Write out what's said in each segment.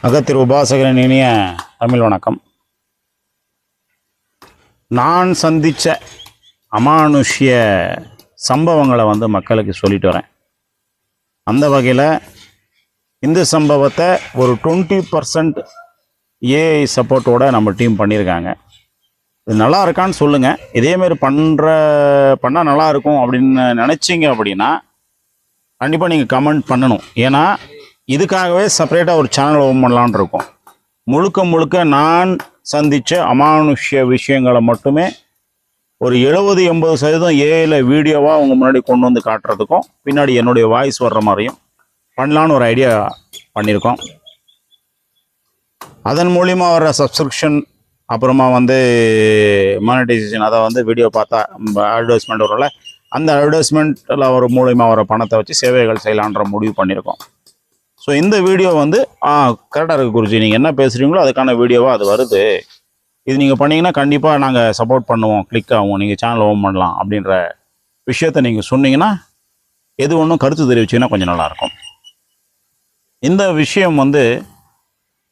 அகத்திரு உபாசகரின் இனிய தமிழ் வணக்கம். நான் சந்தித்த அமானுஷ்ய சம்பவங்களை மக்களுக்கு சொல்லிட்டு வரேன். அந்த வகையில் இந்த சம்பவத்தை ஒரு 20% ஏஐ சப்போர்ட்டோடு நம்ம டீம் பண்ணியிருக்காங்க. இது நல்லா இருக்கான்னு சொல்லுங்கள். இதேமாரி பண்ணால் நல்லாயிருக்கும் அப்படின்னு நினச்சிங்க அப்படின்னா கண்டிப்பாக நீங்கள் கமெண்ட் பண்ணணும். ஏன்னா இதுக்காகவே செப்பரேட்டாக ஒரு சேனல் ஓப்பன் பண்ணலான் இருக்கோம். முழுக்க நான் சந்தித்த அமானுஷ்ய விஷயங்களை மட்டுமே ஒரு 70-80% ஏஐயில் வீடியோவாக அவங்க முன்னாடி கொண்டு வந்து காட்டுறதுக்கும் பின்னாடி என்னுடைய வாய்ஸ் வர்ற மாதிரியும் பண்ணலான்னு ஒரு ஐடியா பண்ணியிருக்கோம். அதன் மூலிமா வர சப்ஸ்கிரிப்ஷன், அப்புறமா மானிட்டைசேஷன், அதை வீடியோ பார்த்தா அட்வர்டைஸ்மெண்ட் வரல, அந்த அட்வர்டைஸ்மெண்ட்டில் ஒரு மூலிமா வர பணத்தை வச்சு சேவைகள் செய்யலான்ற முடிவு பண்ணியிருக்கோம். ஸோ இந்த வீடியோ கரெக்டாக இருக்குது குருஜி, நீங்கள் என்ன பேசுகிறீங்களோ அதுக்கான வீடியோவாக அது வருது. இது நீங்கள் பண்ணிங்கன்னா கண்டிப்பாக நாங்கள் சப்போர்ட் பண்ணுவோம், கிளிக் ஆகும், நீங்கள் சேனல் ஓப்பன் பண்ணலாம் அப்படின்ற விஷயத்தை நீங்கள் சொன்னீங்கன்னா எது ஒன்றும் கருத்து தெரிவிச்சிங்கன்னா கொஞ்சம் நல்லாயிருக்கும். இந்த விஷயம்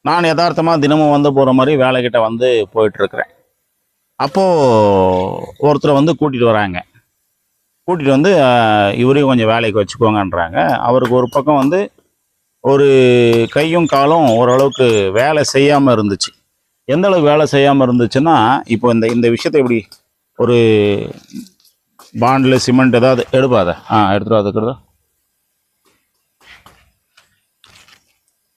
நான் யதார்த்தமாக தினமும் போகிற மாதிரி வேலைக்கிட்ட போயிட்டுருக்கிறேன். அப்போது ஒருத்தரை கூட்டிகிட்டு வராங்க. கூட்டிகிட்டு இவரையும் கொஞ்சம் வேலைக்கு வச்சுக்கோங்கன்றாங்க. அவருக்கு ஒரு பக்கம் ஒரு கையும் காலும் ஓரளவுக்கு வேலை செய்யாமல் இருந்துச்சு. எந்த அளவுக்கு வேலை செய்யாமல் இருந்துச்சுன்னா, இப்போ இந்த விஷயத்தை இப்படி ஒரு பாண்டில் சிமெண்ட் ஏதாவது எடுப்பாத எடுத்துகிட்டு அதுக்குறதா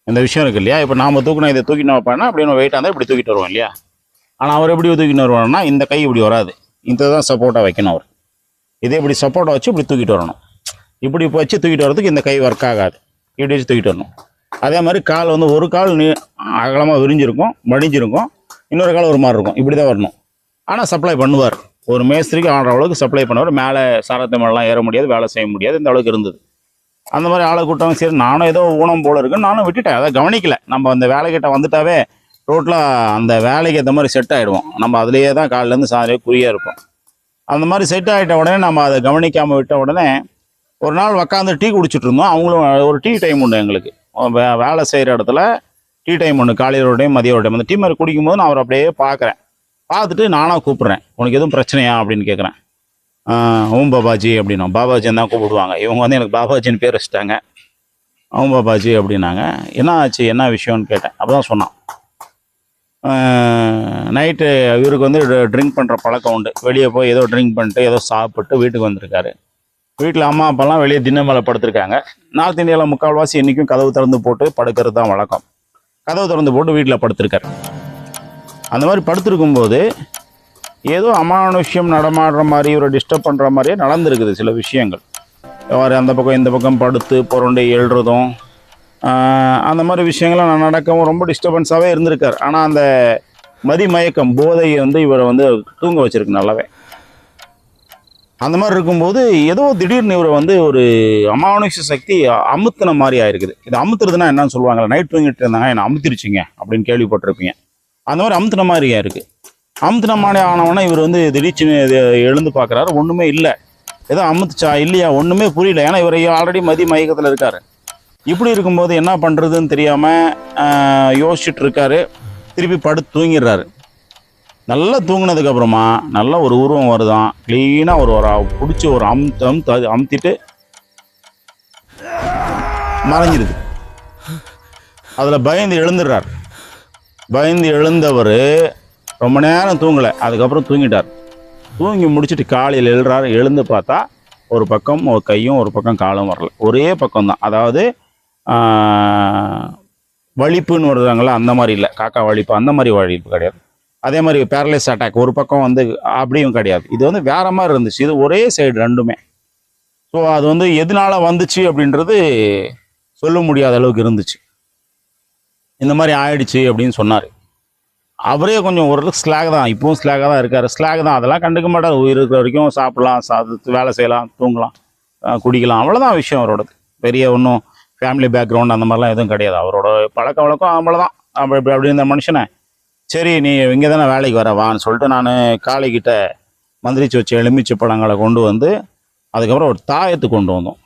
இந்த விஷயம் இருக்கு இல்லையா. இப்போ நாம் தூக்கினா இதை தூக்கிட்டு வைப்பானா அப்படின்னு வெயிட்டாக இருந்தால் இப்படி தூக்கிட்டு வருவோம் இல்லையா. ஆனால் அவர் எப்படி தூக்கிட்டு வருவாருன்னா இந்த கை இப்படி வராது, இந்த தான் சப்போர்ட்டாக வைக்கணும். அவர் இதே இப்படி சப்போர்ட்டாக வச்சு இப்படி தூக்கிட்டு வரணும். இப்படி வச்சு தூக்கிட்டு வரதுக்கு இந்த கை ஒர்க் ஆகாது, இப்படி வச்சு தூக்கிட்டு வரணும். அதே மாதிரி கால் ஒரு கால் அகலமாக விரிஞ்சிருக்கும், மடிஞ்சிருக்கும், இன்னொரு கால் ஒரு மாதிரி இருக்கும், இப்படி தான் வரணும். ஆனால் சப்ளை பண்ணுவார், ஒரு மேஸ்திரிக்கு ஆடுற அளவுக்கு சப்ளை பண்ணுவார். மேலே சாரத்தை மேலாம் ஏற முடியாது, வேலை செய்ய முடியாது, இந்த அளவுக்கு இருந்தது. அந்த மாதிரி ஆளை கூட்டம். சரி, நானும் ஏதோ ஊனம் போல இருக்குன்னு நானும் விட்டுட்டேன், அதை கவனிக்கலை. நம்ம அந்த வேலைக்கிட்ட வந்துட்டாவே ரோட்டில் அந்த வேலைக்கு ஏற்ற மாதிரி செட் ஆகிடுவோம். நம்ம அதுலேயே தான் காலிலேருந்து சாயந்தரம் குறியாக இருப்போம். அந்த மாதிரி செட் ஆகிட்ட உடனே நம்ம அதை கவனிக்காமல் விட்ட உடனே ஒரு நாள் உக்காந்து டீ குடிச்சிட்டு இருந்தோம். அவங்களும் ஒரு டீ டைம் உண்டு எங்களுக்கு, வேலை செய்கிற இடத்துல டீ டைம் ஒன்று, காலையில் ஒரு டைம், மதியம் ஒரு டைம். அந்த டீ மாதிரி குடிக்கும்போது நான் அவர் அப்படியே பார்க்குறேன். பார்த்துட்டு நானாக கூப்பிட்றேன், உனக்கு எதுவும் பிரச்சனையா அப்படின்னு கேட்குறேன். ஓம் பாபாஜி அப்படின்னா, பாபாஜின்னு தான் கூப்பிடுவாங்க இவங்க. எனக்கு பாபாஜின்னு பேர் வச்சுட்டாங்க. ஓம் பாபாஜி அப்படின்னாங்க. என்ன ஆச்சு, என்ன விஷயம்னு கேட்டேன். அப்போ தான் சொன்னான், நைட்டு இவருக்கு ட்ரிங்க் பண்ணுற பழக்கம் உண்டு. வெளியே போய் ஏதோ ட்ரிங்க் பண்ணிட்டு ஏதோ சாப்பிட்டு வீட்டுக்கு வந்திருக்காரு. வீட்டில் அம்மா அப்பாலாம் வெளியே திண்ணை மேலே படுத்திருக்காங்க. நார்த் இந்தியாவில் முக்கால்வாசி என்றைக்கும் கதவு திறந்து போட்டு படுக்கிறது தான் வழக்கம். கதவு திறந்து போட்டு வீட்டில் படுத்திருக்காரு. அந்த மாதிரி படுத்திருக்கும்போது ஏதோ அமானுஷ்யம் நடமாடுற மாதிரி, ஒரு டிஸ்டர்ப் பண்ணுற மாதிரியே நடந்துருக்குது சில விஷயங்கள். அவர் அந்த பக்கம் இந்த பக்கம் படுத்து புரண்டு எழுறதும் அந்த மாதிரி விஷயங்கள்லாம் நடக்கவும் ரொம்ப டிஸ்டர்பன்ஸாகவே இருந்திருக்கார். ஆனால் அந்த மதிமயக்கம், போதை இவரை தூங்க வச்சிருக்கு நல்லாவே. அந்த மாதிரி இருக்கும்போது ஏதோ திடீர்னு இவரை ஒரு அமானுஷ சக்தி அமுத்தின மாதிரி ஆயிருக்குது. இது அமுத்துறதுன்னா என்னன்னு சொல்லுவாங்க, நைட் தூங்கிட்டு இருந்தாங்க என்னை அமுத்திருச்சிங்க அப்படின்னு கேள்விப்பட்டிருப்பீங்க. அந்த மாதிரி அமுத்தின மாதிரியா இருக்குது. அமுத்தின மாதிரி ஆனவொன்னே இவர் திடீர்னு எழுந்து பார்க்குறாரு, ஒன்றுமே இல்லை. ஏதோ அமுத்துச்சா இல்லையா ஒன்றுமே புரியல. ஏன்னா இவர் ஆல்ரெடி மயக்கத்தில் இருக்கார். இப்படி இருக்கும்போது என்ன பண்ணுறதுன்னு தெரியாமல் யோசிச்சுட்டு இருக்காரு. திருப்பி படுத்து தூங்கிடுறாரு. நல்லா தூங்கினதுக்கப்புறமா நல்லா ஒரு உருவம் வருதான், க்ளீனாக ஒரு பிடிச்சி ஒரு அமுத்திட்டு மறைஞ்சிருது. அதில் பயந்து எழுந்துடுறார். பயந்து எழுந்தவர் ரொம்ப நேரம் தூங்கலை, அதுக்கப்புறம் தூங்கிட்டார். தூங்கி முடிச்சுட்டு காலையில் எழுறாரு. எழுந்து பார்த்தா ஒரு பக்கம் ஒரு கையும் ஒரு பக்கம் காலும் வரல, ஒரே பக்கம்தான். அதாவது வலிப்புன்னு வருதாங்களா, அந்த மாதிரி இல்லை, காக்கா வலிப்பு அந்த மாதிரி வலிப்பு கிடையாது. அதே மாதிரி பேரலைஸ் அட்டாக் ஒரு பக்கம் அப்படியும் கிடையாது. இது வேற மாதிரி இருந்துச்சு. இது ஒரே சைடு ரெண்டுமே. ஸோ அது எதனால வந்துச்சு அப்படின்றது சொல்ல முடியாத அளவுக்கு இருந்துச்சு. இந்த மாதிரி ஆயிடுச்சு அப்படின்னு சொன்னார். அவரே கொஞ்சம் ஓரளவுக்கு ஸ்லாக் தான், இப்போவும் ஸ்லாகாக தான் இருக்கார். ஸ்லாக் தான், அதெல்லாம் கண்டுக்க மாட்டார். உயிர் இருக்கிற வரைக்கும் சாப்பிடலாம், வேலை செய்யலாம், தூங்கலாம், குடிக்கலாம், அவ்வளோதான் விஷயம் அவரோடது. பெரிய ஒன்றும் ஃபேமிலி பேக்ரவுண்ட் அந்த மாதிரிலாம் எதுவும் கிடையாது. அவரோட பழக்க வழக்கம் அவ்வளோதான். அப்படி இருந்த மனுஷனை சரி நீ இங்கே தானே வேலைக்கு வரவான்னு சொல்லிட்டு நான் காலைக்கிட்ட மந்திரிச்சு வச்ச எலுமிச்சை பழங்களை கொண்டு அதுக்கப்புறம் ஒரு தாயத்து கொண்டு வந்தோம்.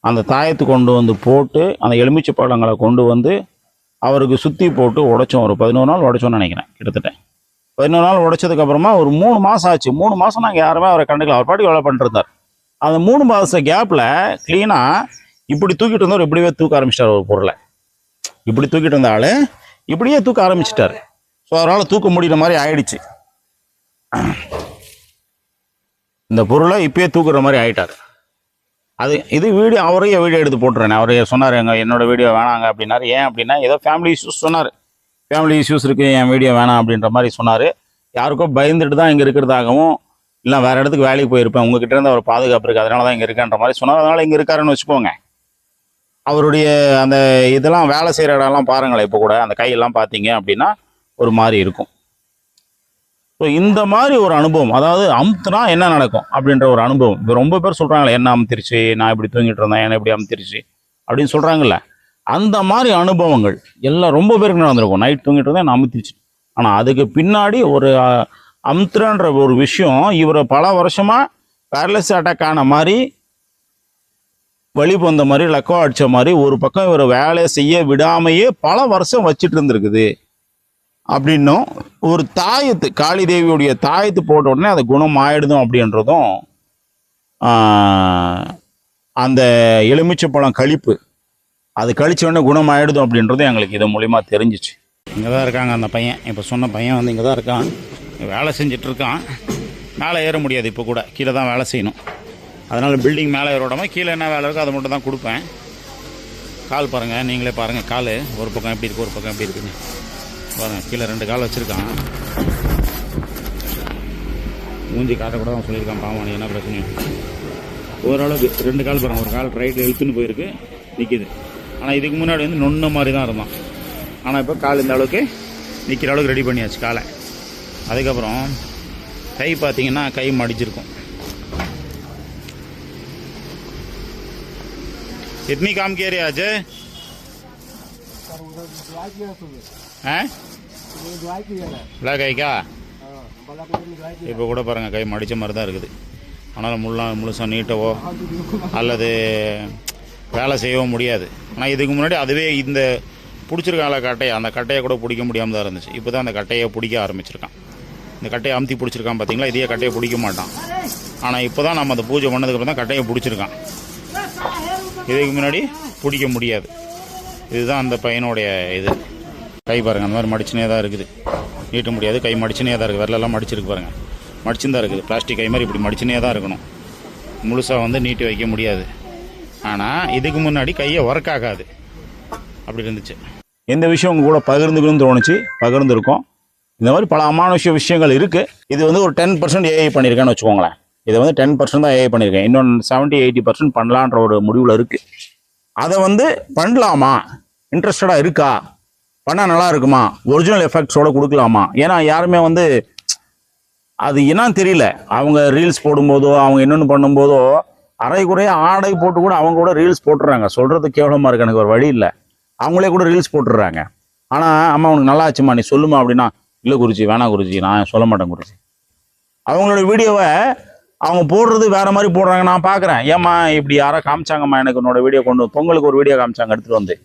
அந்த தாயத்து கொண்டு போட்டு அந்த எலுமிச்சை பழங்களை கொண்டு அவருக்கு சுற்றி போட்டு உடைச்சோம். ஒரு 11 நாள் உடைச்சோன்னு நினைக்கிறேன். கிட்டத்தட்ட 11 நாள் உடைச்சதுக்கப்புறமா ஒரு 3 மாதம் ஆச்சு. 3 மாதம் நாங்கள் யாருமே அவரை கண்டுக்கல. அவர் பாட்டுக்கு வேலை பண்ணிருந்தார். அந்த 3 மாத கேப்பில் க்ளீனாக இப்படி தூக்கிட்டு இருந்தவர் இப்படியே தூக்க ஆரம்பிச்சிட்டார். ஒரு பொருளை இப்படி தூக்கிட்டு இருந்த ஆள் இப்படியே தூக்க ஆரம்பிச்சிட்டார். ஸோ அவரால் தூக்க முடிகிற மாதிரி ஆயிடுச்சு. இந்த பொருளை இப்பயே தூக்குற மாதிரி ஆயிட்டார். இது வீடியோ அவரையே வீடியோ எடுத்து போட்டுறேன். அவரே சொன்னார் என்னோட வீடியோ வேணாங்க அப்படின்னாரு. ஏன் அப்படின்னா ஏதோ ஃபேமிலி இஷ்யூஸ் சொன்னார். ஃபேமிலி இஷ்யூஸ் இருக்குது, என் வீடியோ வேணாம் அப்படின்ற மாதிரி சொன்னார். யாருக்கோ பயந்துட்டு தான் இங்கே இருக்கிறதாகவும், இல்லை வேறு இடத்துக்கு வேலைக்கு போயிருப்பேன், உங்ககிட்ட இருந்து அவர் பாதுகாப்பு இருக்குது, அதனால தான் இங்கே இருக்கேன்ற மாதிரி சொன்னார். அதனால் இங்கே இருக்காருன்னு வச்சுக்கோங்க. அவருடைய அந்த இதெல்லாம் வேலை செய்கிற இடம்லாம் பாருங்களேன். இப்போ கூட அந்த கையெல்லாம் பார்த்தீங்க அப்படின்னா ஒரு மாதிரி இருக்கும். ஸோ இந்த மாதிரி ஒரு அனுபவம், அதாவது அமுத்துனா என்ன நடக்கும் அப்படின்ற ஒரு அனுபவம். இப்போ ரொம்ப பேர் சொல்கிறாங்களே, என்ன அமுத்திருச்சு, நான் இப்படி தூங்கிட்டு இருந்தேன், என்ன இப்படி அமுத்திருச்சு அப்படின்னு சொல்கிறாங்கல்ல. அந்த மாதிரி அனுபவங்கள் எல்லாம் ரொம்ப பேருக்கு நடந்திருக்கும். நைட் தூங்கிட்டு இருந்தேன், நான் அமுத்திருச்சு. ஆனால் அதுக்கு பின்னாடி ஒரு அமுத்துறன்ற ஒரு விஷயம் இவரை பல வருஷமாக பேரலைஸ் அட்டாக் ஆன மாதிரி, வழி வந்த மாதிரி, லக்கோ அடித்த மாதிரி ஒரு பக்கம் இவரை வேலையை செய்ய விடாமையே பல வருஷம் வச்சுட்டு இருந்திருக்குது. அப்படின்னும் ஒரு தாயத்து, காளி தேவியுடைய தாயத்து போட்ட உடனே அது குணம் ஆயிடுதும் அப்படின்றதும், அந்த எலுமிச்சைப்பழம் கழிப்பு அது கழிச்ச உடனே குணம் ஆயிடுதும் அப்படின்றதும் எங்களுக்கு இது மூலிமா தெரிஞ்சிச்சு. இங்கே தான் இருக்காங்க அந்த பையன். இப்போ சொன்ன பையன் வந்து இங்கே தான் இருக்கான், வேலை செஞ்சிட்ருக்கான். மேலே ஏற முடியாது, இப்போ கூட கீழே தான் வேலை செய்யணும். அதனால் பில்டிங் மேலே ஏற விடாமல் கீழே என்ன வேலை இருக்கோ அதை மட்டும் தான் கொடுப்பேன். கால் பாருங்கள், நீங்களே பாருங்கள். கால் ஒரு பக்கம் எப்படி இருக்குது, ஒரு பக்கம் எப்படி இருக்குன்னு பாருங்கள். கீழே 2 கால் வச்சுருக்கான். மூஞ்சி காட்டக்கூட தான் சொல்லியிருக்கான். பாவம், என்ன பிரச்சனையும் ஓரளவுக்கு 2 கால் பாருங்கள். ஒரு கால் ரைட்டில் இழுத்துன்னு போயிருக்கு, நிற்கிது. ஆனால் இதுக்கு முன்னாடி வந்து நொன்ன மாதிரி தான் இருந்தான். ஆனால் இப்போ கால் இந்த அளவுக்கு நிற்கிற அளவுக்கு ரெடி பண்ணியாச்சு காலை. அதுக்கப்புறம் கை பார்த்தீங்கன்னா கை மடிச்சிருக்கும். कितनी काम किया रे आज? हैं? ब्लैक है क्या? இப்போ கூட பாருங்கள் கை மடித்த மாதிரி தான் இருக்குது. ஆனால் முழுசாக நீட்டவோ அல்லது வேலை செய்யவோ முடியாது. ஆனால் இதுக்கு முன்னாடி அதுவே இந்த பிடிச்சிருக்காங்கள கட்டையை, அந்த கட்டையை கூட பிடிக்க முடியாமல் தான் இருந்துச்சு. இப்போ தான் அந்த கட்டையை பிடிக்க ஆரம்பிச்சிருக்கான். இந்த கட்டையை அமுத்தி பிடிச்சிருக்கான் பார்த்தீங்களா? இதையே கட்டையை பிடிக்க மாட்டான். ஆனால் இப்போ தான் நம்ம அந்த பூஜை பண்ணதுக்கப்புறம் தான் கட்டையை பிடிச்சிருக்கான். இதுக்கு முன்னாடி பிடிக்க முடியாது. இதுதான் அந்த பையனுடைய இது. கை பாருங்கள், அந்த மாதிரி மடிச்சுனே தான் இருக்குது. நீட்ட முடியாது, கை மடிச்சுனே தான் இருக்குது. விரலெல்லாம் மடிச்சிருக்கு பாருங்கள், மடிச்சுன்னு தான் இருக்குது. பிளாஸ்டிக் கை மாதிரி இப்படி மடிச்சுனே தான் இருக்கணும். முழுசாக வந்து நீட்டி வைக்க முடியாது. ஆனால் இதுக்கு முன்னாடி கையை ஒர்க் ஆகாது, அப்படி இருந்துச்சு. எந்த விஷயம் உங்க கூட பகிர்ந்துக்கணும்னு தோணுச்சு, பகிர்ந்துருக்கோம். இந்த மாதிரி பல அமானுஷ்ய விஷயங்கள் இருக்குது. இது வந்து ஒரு 10% ஏஐ பண்ணியிருக்கேன்னு வச்சுக்கோங்களேன். இதை வந்து 10% தான் ஏஐ பண்ணியிருக்கேன். இன்னொன்று 70-80% பண்ணலான்ற ஒரு முடிவில் இருக்குது. அதை வந்து பண்ணலாமா, இன்ட்ரெஸ்டடாக இருக்கா, பண்ணால் நல்லா இருக்குமா, ஒரிஜினல் எஃபெக்ட்ஸோட கொடுக்கலாமா? ஏன்னா யாருமே வந்து அது என்னன்னு தெரியல. அவங்க ரீல்ஸ் போடும்போதோ அவங்க இன்னொன்று பண்ணும்போதோ அரை குறைய ஆடை போட்டு கூட அவங்க கூட ரீல்ஸ் போட்டுடுறாங்க. சொல்கிறது கேவலமாக இருக்கு, எனக்கு ஒரு வழி இல்லை. அவங்களே கூட ரீல்ஸ் போட்டுடுறாங்க. ஆனால் அம்மா உனக்கு நல்லா ஆச்சுமா, நீ சொல்லுமா அப்படின்னா, இல்லை குருஜி வேணாம் குருஜி, நான் சொல்ல மாட்டேன் குருஜி. அவங்களோட வீடியோவை அவங்க போடுறது வேறு மாதிரி போடுறாங்க. நான் பார்க்குறேன், ஏம்மா இப்படி யாரோ காமிச்சாங்கம்மா, எனக்கு என்னோட வீடியோ கொண்டு பொங்கலுக்கு ஒரு வீடியோ காமிச்சாங்க எடுத்துகிட்டு வந்து.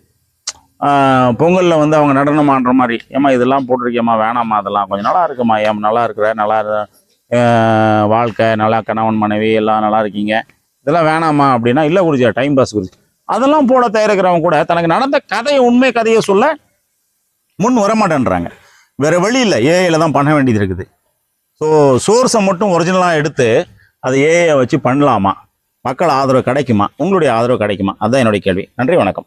பொங்கலில் வந்து அவங்க நடனம் ஆடுற மாதிரி, ஏம்மா இதெல்லாம் போட்டிருக்கேம்மா, வேணாம்மா, அதெல்லாம் கொஞ்சம் நல்லா இருக்குமா, ஏன் நல்லா இருக்கிற, நல்லா வாழ்க்கை, நல்லா கணவன் மனைவி எல்லாம் நல்லா இருக்கீங்க, இதெல்லாம் வேணாமா அப்படின்னா, இல்லை குருஜி டைம் பாஸ் குருஜி. அதெல்லாம் போட தயாரிக்கிறவங்க கூட தனக்கு நடந்த கதையை, உண்மை கதையை சொல்ல முன் வரமாட்டேன்றாங்க. வேறு வழி இல்லை, ஏஐயில் தான் பண்ண வேண்டியது இருக்குது. ஸோ சோர்ஸை மட்டும் ஒரிஜினலாக எடுத்து அதை ஏஐயை வச்சு பண்ணலாமா? மக்கள் ஆதரவு கிடைக்குமா? உங்களுடைய ஆதரவு கிடைக்குமா? அதுதான் என்னுடைய கேள்வி. நன்றி, வணக்கம்.